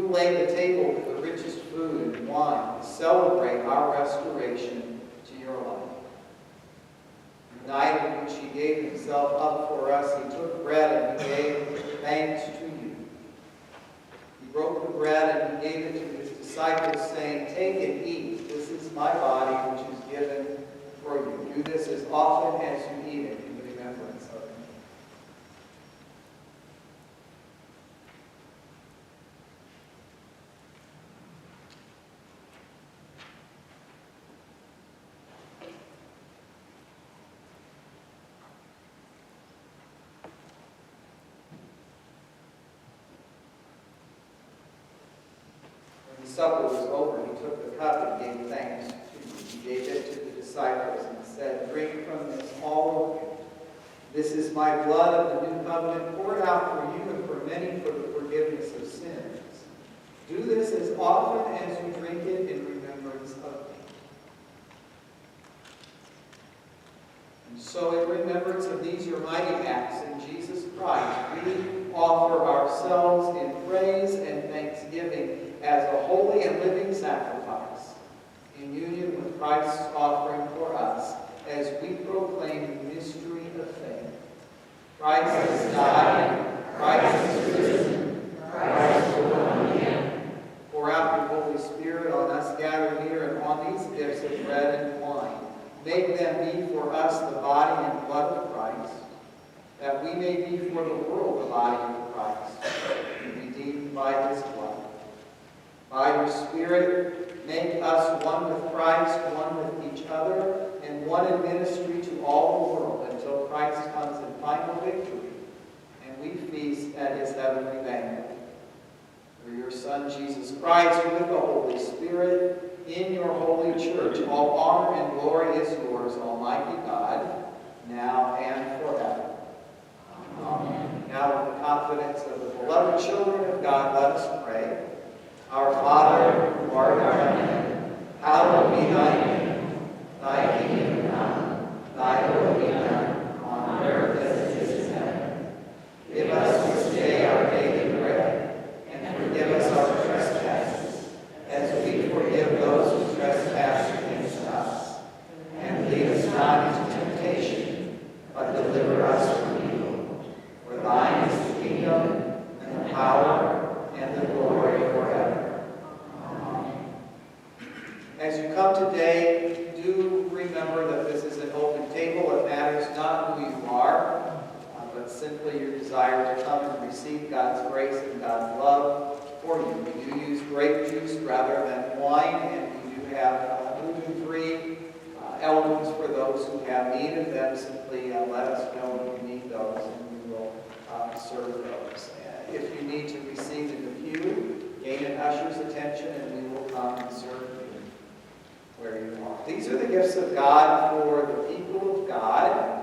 You lay the table with the richest food and wine to celebrate our restoration to your life. The night in which he gave himself up for us, he took bread and he gave thanks to you. He broke the bread and he gave it to his disciples, saying, "Take and eat. This is my body, which is given for you. Do this as often as you eat it in remembrance of me." When the supper was over, he took the cup and gave thanks to you. He gave it to the disciples and said, "Drink from this, all of you. This is my blood of the new covenant, poured out for you and for many for the forgiveness of sins. Do this as often as you drink it in remembrance of me." And so in remembrance of these your mighty acts in Jesus Christ, we offer ourselves in praise and thanksgiving as a holy and living sacrifice, in union with Christ's offering for us, as we proclaim the mystery of faith. Christ has died, Christ is risen, Christ will come again. Pour out your Holy Spirit on us gathered here and on these gifts of bread and wine. Make them be for us the body and blood of Christ, that we may be for the world the body of Christ, redeemed by his blood. By your Spirit, make us one with Christ, one with each other, and one in ministry to all the world until Christ comes in final victory, and we feast at his heavenly banquet. Through your Son, Jesus Christ, with the Holy Spirit, in your holy church, all honor and glory is yours, Almighty God, now and forever. Amen. Now, with the confidence of the beloved children of God, let us pray. Our Father, who art in heaven, hallowed be thy name. Thy kingdom come, thy will be done, on earth as it is in heaven. Give us this day our daily bread, and forgive us our trespasses, as we forgive those who trespass against us. And lead us not into temptation, but deliver us from evil. For thine is the kingdom, and the power, and the glory forever. As you come today, do remember that this is an open table. It matters not who you are, but simply your desire to come and receive God's grace and God's love for you. We do use grape juice rather than wine, and we do have gluten-free elements for those who have need of them. Simply let us know if you need those, and we will serve those. If you need to receive in the pew, gain an usher's attention, and we will come and serve you where you are. These are the gifts of God for the people of God.